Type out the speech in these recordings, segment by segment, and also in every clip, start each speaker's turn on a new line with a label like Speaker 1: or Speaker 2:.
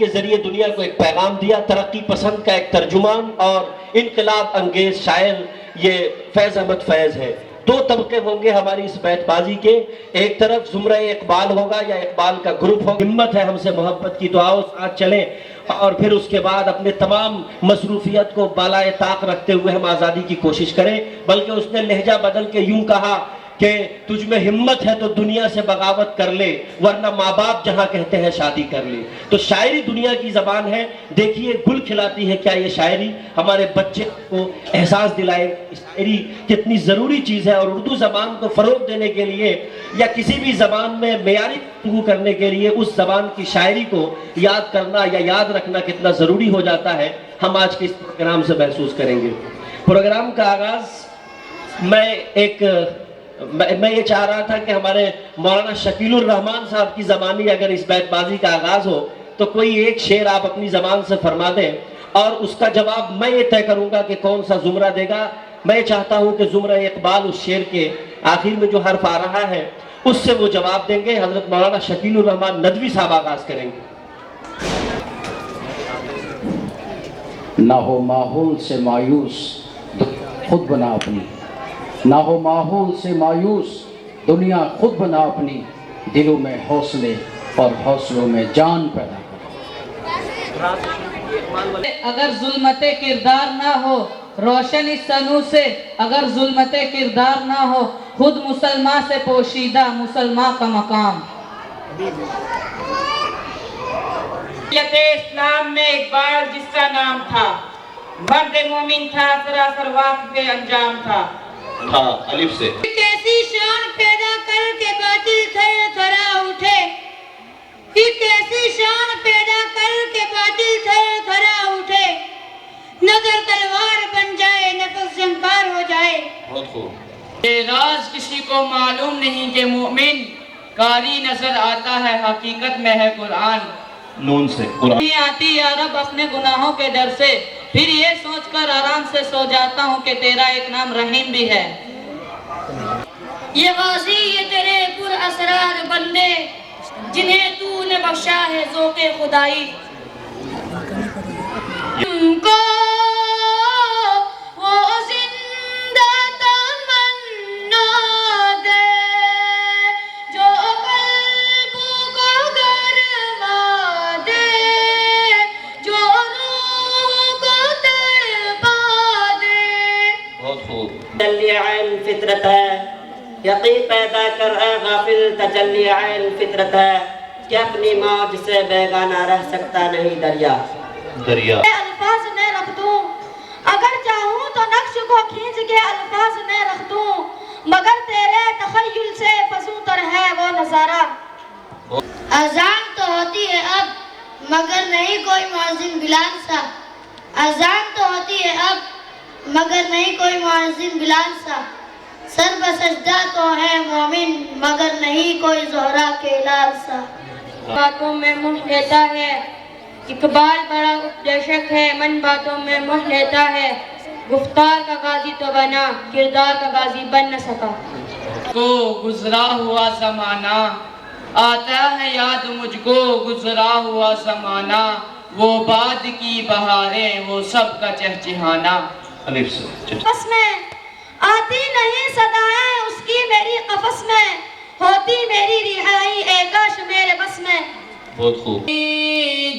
Speaker 1: کے ذریعے دنیا کو ایک پیغام دیا، ترقی پسند کا ایک ترجمان اور انقلاب انگیز شاعر یہ فیض احمد فیض ہے۔ دو طبقے ہوں گے ہماری اس بیت بازی کے، ایک طرف زمرہ اقبال ہوگا یا اقبال کا گروپ ہوگا۔ ہمت ہے ہم سے محبت کی تو آؤ ساتھ چلیں، اور پھر اس کے بعد اپنے تمام مصروفیت کو بالائے طاق رکھتے ہوئے ہم آزادی کی کوشش کریں۔ بلکہ اس نے لہجہ بدل کے یوں کہا کہ تجھ میں ہمت ہے تو دنیا سے بغاوت کر لے، ورنہ ماں باپ جہاں کہتے ہیں شادی کر لے۔ تو شاعری دنیا کی زبان ہے، دیکھیے گل کھلاتی ہے کیا یہ شاعری، ہمارے بچے کو احساس دلائے شاعری کتنی ضروری چیز ہے، اور اردو زبان کو فروغ دینے کے لیے یا کسی بھی زبان میں معیاری گفتگو کرنے کے لیے اس زبان کی شاعری کو یاد کرنا یا یاد رکھنا کتنا ضروری ہو جاتا ہے، ہم آج کے اس پروگرام سے محسوس کریں گے۔ پروگرام کا آغاز میں یہ چاہ رہا تھا کہ ہمارے مولانا شکیل الرحمان صاحب کی زبانی اگر اس بیت بازی کا آغاز ہو تو کوئی ایک شعر آپ اپنی زبان سے فرما دیں، اور اس کا جواب میں یہ طے کروں گا کہ کون سا زمرہ دے گا۔ میں چاہتا ہوں کہ زمرہ اقبال اس شعر کے آخر میں جو حرف آ رہا ہے اس سے وہ جواب دیں گے۔ حضرت مولانا شکیل الرحمان ندوی صاحب آغاز کریں گے۔
Speaker 2: نہ ہو ماحول سے مایوس خود بنا اپنی، نہ ہو ماحول سے مایوس دنیا خود بنا اپنی، دلوں میں حوصلے اور حوصلوں میں جان پیدا کر۔
Speaker 3: اگر ظلمت کردار نہ ہو روشن اس سنو سے، اگر ظلمت کردار نہ ہو خود مسلمان سے پوشیدہ مسلمان کا مقام۔ اسلام میں اقبال جس کا نام تھا، مرد مومن تھا، سراسر واقف انجام تھا۔
Speaker 1: ہاں الف سے۔
Speaker 4: ایسی شان پیدا کر کے باطل تھر تھرا اٹھے، ایک ایسی شان پیدا کر کے باطل تھر تھرا اٹھے، نظر تلوار بن جائے نفس جنکار ہو جائے۔
Speaker 1: بہت خوب۔
Speaker 3: یہ راز کسی کو معلوم نہیں کہ مومن کاری نظر آتا ہے، حقیقت میں ہے قرآن۔
Speaker 1: نون سے قرآن۔
Speaker 3: نہیں آتی یا رب اپنے گناہوں کے ڈر سے، پھر یہ سوچ کر آرام سے سو جاتا ہوں کہ تیرا ایک نام رحیم بھی ہے۔
Speaker 4: یہ غازی یہ تیرے پر اسرار بندے، جنہیں تو نے بخشا ہے ذوق خدائی۔ ان کو وہ زندہ تمنا دے جو قلب کو گرما دے، جو روح کو تڑپا دے۔
Speaker 1: بہت خوب۔
Speaker 5: تجلی عین فطرت ہے، یقین پیدا کر اے غافل، تجلی عین فطرت ہے کہ اپنی موج سے بیگانہ رہ سکتا نہیں دریا۔
Speaker 4: الفاظ میں رکھ دوں اگر چاہوں تو نقش کو کھینچ کے الفاظ میں رکھ دوں، مگر تیرے تخیل سے فزوں تر ہے وہ نظارہ۔ اذان تو ہوتی ہے اب مگر نہیں کوئی مؤذن بلال سا، اذان تو ہوتی ہے اب مگر نہیں کوئی مؤذن بلال سا، سر بسجدہ تو ہے مومن مگر نہیں کوئی زہرا کے لال سا۔
Speaker 3: باتوں میں منہ لیتا ہے اقبال بڑا اپدیشک ہے، من باتوں میں منہ لیتا ہے، گفتار کا غازی تو بنا کردار کا غازی بن نہ سکا۔ کو گزرا ہوا زمانہ آتا ہے یاد مجھ کو، گزرا ہوا زمانہ وہ بعد کی بہاریں وہ سب کا چہچہانا۔
Speaker 1: الف سے۔
Speaker 4: قفس میں آتی نہیں صدائیں اس کی میری قفس میں، ہوتی میری رہائی اے کاش میرے بس میں۔
Speaker 1: بہت خوب۔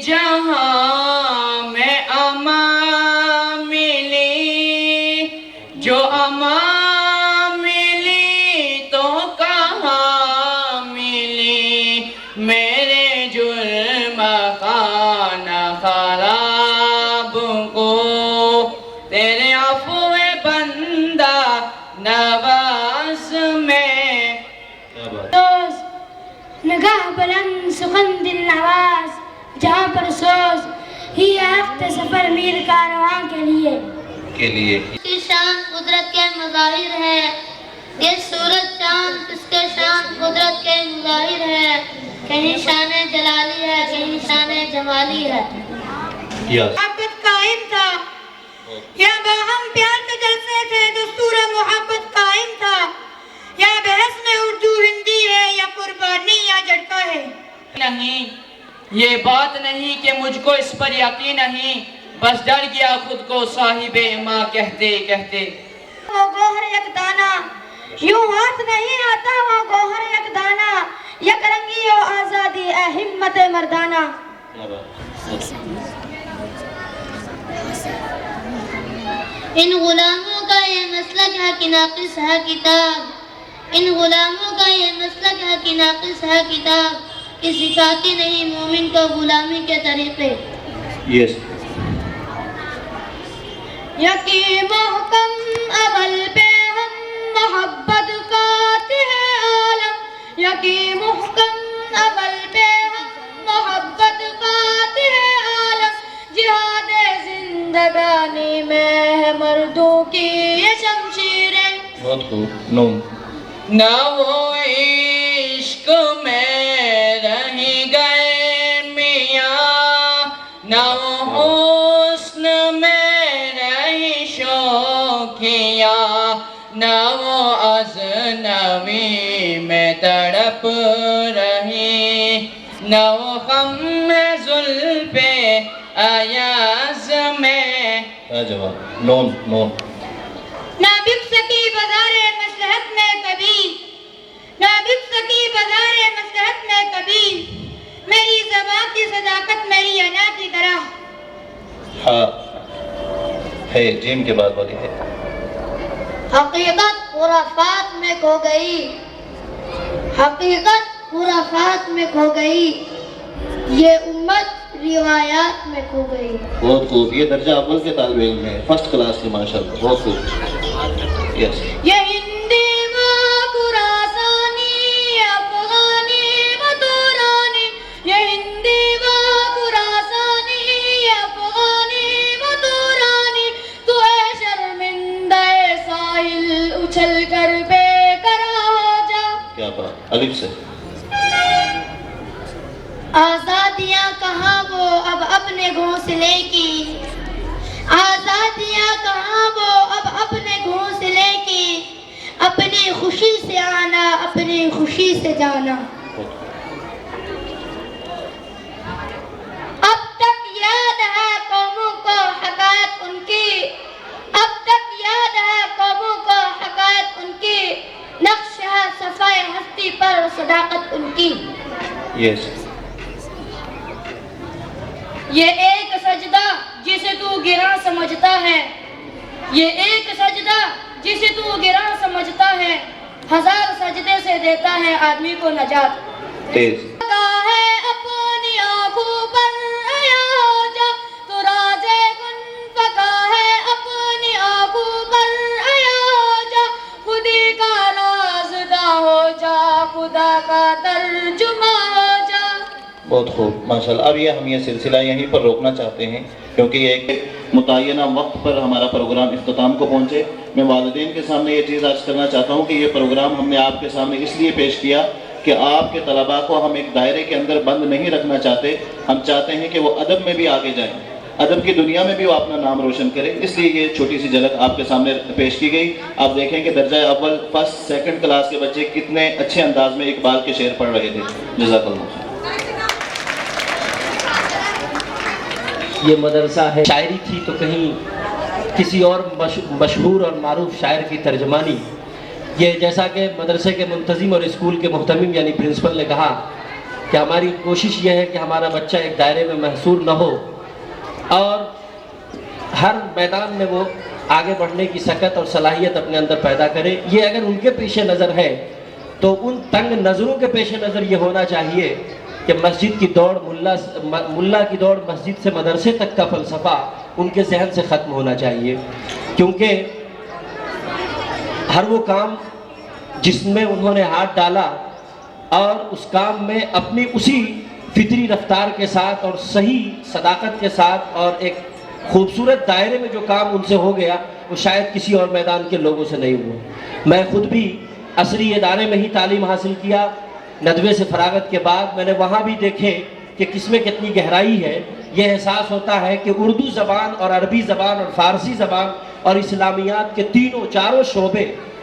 Speaker 3: جہاں میں امان ملی، جو امان ملی تو کہاں ملی، میرے جرم خانہ خراب کو تیرے عفو بندہ نواز میں۔
Speaker 4: روز نگاہ بلند سخن دل نواز، جہاں پر سوز ہی وقت سفر میر کارواں کے لیے۔ اس کی شان قدرت کے مظاہر ہے، یہ سورج چاند اس کے شان قدرت کے مظاہر ہے، کہیں شان جلالی ہے کہیں شان جمالی ہے۔ محبت قائم تھا یا باہم پیار کے جلسے تھے، دستور محبت قائم تھا، یا بحث میں اردو ہندی ہے یا قربانی یا جھٹکا ہے۔
Speaker 3: نہیں
Speaker 6: یہ بات نہیں کہ مجھ کو اس پر یقین نہیں، بس ڈر گیا خود کو صاحب ماں کہتے کہتے۔
Speaker 4: وہ گوہر یک دانا یوں ہاتھ نہیں آتا، وہ گوہر یک دانا یک رنگی و آزادی اے ہمت مردانہ۔
Speaker 7: ان غلاموں کا یہ مسلک ہے کہ ناقص ہے کتاب، ان غلاموں کا یہ مسلک ہے کہ ناقص ہے کتاب، کہ سکھاتی نہیں مومن کو غلامی کے طریقے۔
Speaker 1: یس
Speaker 4: یکی محکم اول پہ ہم محبت فاتح عالم، یکی محکم اول پہ ہم محبت فاتح عالم، جہاد زندگانی میں ہے مردوں کی یہ شمشیریں۔
Speaker 1: بہت خوب۔ نون
Speaker 6: نہ وہ عشق میں رہ گئے میاں، نہ وہ حسن میں رہی شوخیاں، نہ وہ ازنوی میں تڑپ رہی، نہ وہ غم ہے زلف ایاز میں۔
Speaker 1: جواب نون نون
Speaker 4: نہ بک سکی بازار مصلحت میں کبھی، نہ بک سکی بازار مصلحت میں کبھی، میری زبان کی صداقت میری انا کی طرح۔
Speaker 1: ہاں ہے جیم کے بعد والی ہے۔
Speaker 7: حقیقت خرافات میں کھو گئی، حقیقت خرافات میں کھو گئی، یہ امت روایات میں کھو گئی۔
Speaker 1: بہت خوب۔ یہ درجہ اول کے طالب علم ہے، فرسٹ کلاس کے، ماشاءاللہ بہت خوب۔ یس
Speaker 4: یہ ہندی و خراسانی افغانی و تورانی، یہ ہندی و خراسانی افغانی و تورانی، تو اے شرمندہ ساحل اچھل کر بے قرار ہو جا۔
Speaker 1: کیا بات، الف سے۔
Speaker 4: آزادیاں کہاں وہ اب اپنے گھونسلے کی، آزادیاں کہاں وہ اب اپنے گھونسلے کی، اپنی خوشی سے آنا اپنی خوشی سے جانا۔ اب تک یاد ہے قوموں کو حقائق ان کی، اب تک یاد ہے قوموں کو حقائق ان کی، نقش ہے صفائے ہستی پر صداقت ان کی۔
Speaker 1: یس
Speaker 4: یہ ایک سجدہ جسے تو گراں سمجھتا ہے، یہ ایک سجدہ جسے تو گراں سمجھتا ہے، ہزار سجدے سے دیتا ہے آدمی کو نجات۔
Speaker 1: تیز
Speaker 4: پکا ہے اپنی آنکھوں پر عیا ہو جا، تو رازے گن پکا ہے اپنی آنکھوں پر عیا ہو جا، خودی کا رازدہ ہو جا، خدا کا ترجمہ ہو جا۔
Speaker 1: بہت خوب ماشاءاللہ۔ اب ہم یہ سلسلہ یہیں پر روکنا چاہتے ہیں کیونکہ ایک متعینہ وقت پر ہمارا پروگرام اختتام کو پہنچے۔ میں والدین کے سامنے یہ چیز عرض کرنا چاہتا ہوں کہ یہ پروگرام ہم نے آپ کے سامنے اس لیے پیش کیا کہ آپ کے طلباء کو ہم ایک دائرے کے اندر بند نہیں رکھنا چاہتے، ہم چاہتے ہیں کہ وہ ادب میں بھی آگے جائیں، ادب کی دنیا میں بھی وہ اپنا نام روشن کرے، اس لیے یہ چھوٹی سی جھلک آپ کے سامنے پیش کی گئی۔ آپ دیکھیں کہ درجہ اول فرسٹ سیکنڈ کلاس کے بچے کتنے اچھے انداز میں اقبال کے شعر پڑھ رہے تھے۔ جزاک اللہ۔
Speaker 2: یہ مدرسہ ہے، شاعری تھی تو کہیں کسی اور مشہور اور معروف شاعر کی ترجمانی۔ یہ جیسا کہ مدرسے کے منتظم اور اسکول کے محتمم یعنی پرنسپل نے کہا کہ ہماری کوشش یہ ہے کہ ہمارا بچہ ایک دائرے میں محصور نہ ہو اور ہر میدان میں وہ آگے بڑھنے کی سکت اور صلاحیت اپنے اندر پیدا کرے۔ یہ اگر ان کے پیش نظر ہے تو ان تنگ نظروں کے پیش نظر یہ ہونا چاہیے کہ مسجد کی دوڑ ملا کی دوڑ مسجد سے مدرسے تک کا فلسفہ ان کے ذہن سے ختم ہونا چاہیے، کیونکہ ہر وہ کام جس میں انہوں نے ہاتھ ڈالا اور اس کام میں اپنی اسی فطری رفتار کے ساتھ اور صحیح صداقت کے ساتھ اور ایک خوبصورت دائرے میں جو کام ان سے ہو گیا وہ شاید کسی اور میدان کے لوگوں سے نہیں ہوا۔ میں خود بھی عصری ادارے میں ہی تعلیم حاصل کیا، ندوے سے فراغت کے بعد میں نے وہاں بھی دیکھے کہ کس میں کتنی گہرائی ہے۔ یہ احساس ہوتا ہے کہ اردو زبان اور عربی زبان اور فارسی زبان اور اسلامیات کے تینوں چاروں شعبے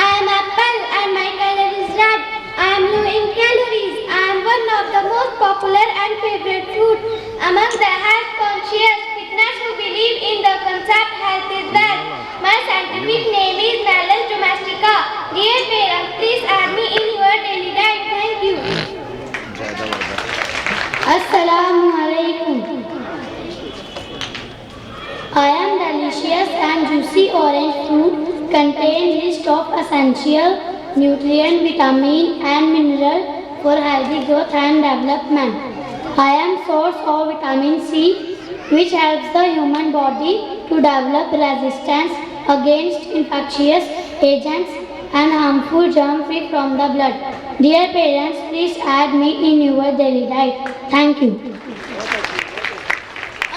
Speaker 4: I am apple and my color is red. I am low in calories. I am one of the most popular and favorite food among the health conscious fitness who believe in the concept health is wealth. My scientific name is Malus domestica. Dear parents, please add me in your daily diet. Thank you. Assalamu alaikum. I am delicious and juicy orange fruit contain list of essential nutrient, vitamin and mineral for healthy growth and development. I am source of vitamin C which helps the human body to develop resistance against infectious agents and harmful germs free from the blood. Dear parents, please add me in your daily diet. Thank you.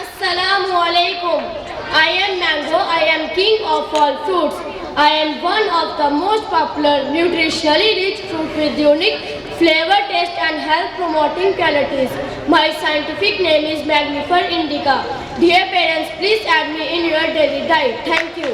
Speaker 8: Assalamu alaikum. I am mango. I am king of all fruits. I am one of the most popular nutritionally rich fruit with unique flavor, taste and health promoting qualities. My scientific name is Magnifer indica. Dear parents, please add me in your daily diet. Thank you.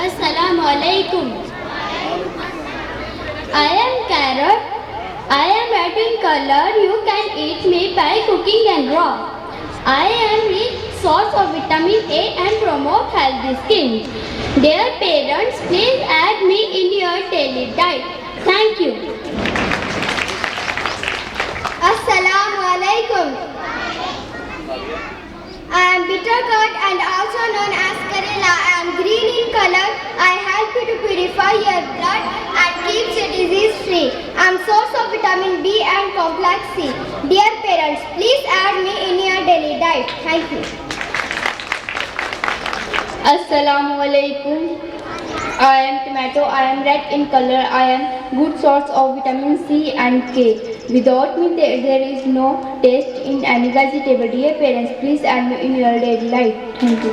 Speaker 4: Assalamu alaikum. I am carrot. I am red in color. You can eat me by cooking and raw. I am rich source of vitamin A and promote healthy skin. Dear parents, please add me in your daily diet. Thank you. Assalamu alaikum. I am bitter gourd and also known as Karela. I am green in color. I help you to purify your blood and keeps you disease free. I am source of vitamin B and complex C. Dear parents, please add me in your daily diet. Thank you.
Speaker 8: Assalamu alaikum. I am tomato. I am red in color. I am good source of vitamin C and K. Without me, there is no taste in any vegetable. Dear parents, please add me in your daily life. Thank you.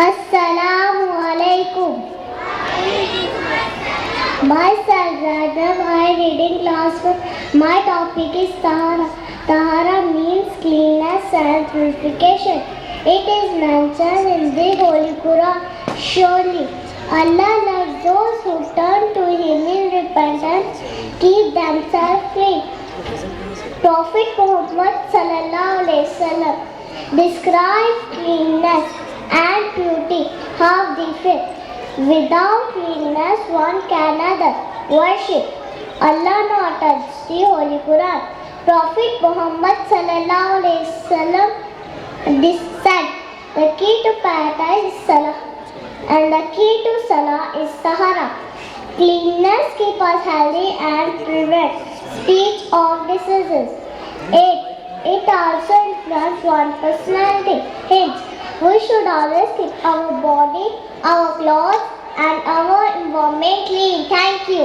Speaker 4: Assalamu alaikum. Myself, Radhav, I read in class 1. My topic is Tahara. Tahara means cleanness and purification. It is mentioned in the Holy Quran. Surely, Allah loves those who turn to Him in repentance, keep themselves clean. Prophet Muhammad sallallahu alaihi wasallam describes cleanness and beauty of the faith. Without cleanness, one cannot worship. Allah noted the Holy Quran. Prophet Muhammad sallallahu alaihi wasallam said, the key to paradise is Salah, and the key to Salah is Tahara. Cleanness keeps us healthy and prevents speech of diseases. 8. It also influences one's personality. Hence, we should always keep our body, our clothes and our environment clean. Thank you.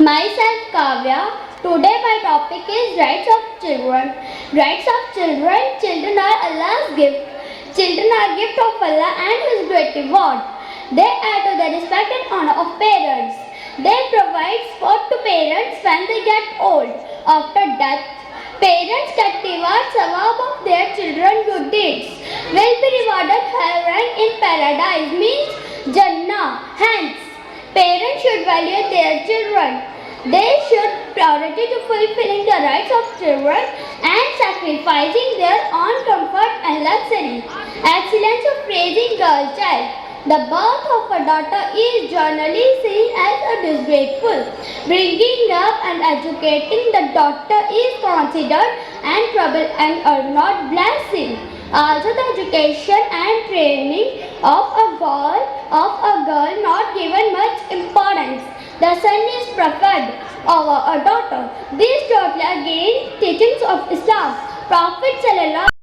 Speaker 9: Myself Kavya. Today my topic is rights of children. Rights of children. Children are Allah's gift. Children are gift of Allah and His great reward. They add to the respect and honor of parents. They provide support to parents when they get old. After death, parents get reward sawab of their children's good deeds. Will be rewarded herein in paradise, means Jannah. Hence, parents should value their children. They should priority to fulfilling the rights of children and sacrificing their own comfort and luxury. Excellence of raising girl child. The birth of a daughter is generally seen as a disgraceful. Bringing up and educating the daughter is considered and trouble and are not blessing. Also, the education and training of a girl not given much importance. The son is preferred over a daughter. These totally against teachings of Islam. Prophet sallallahu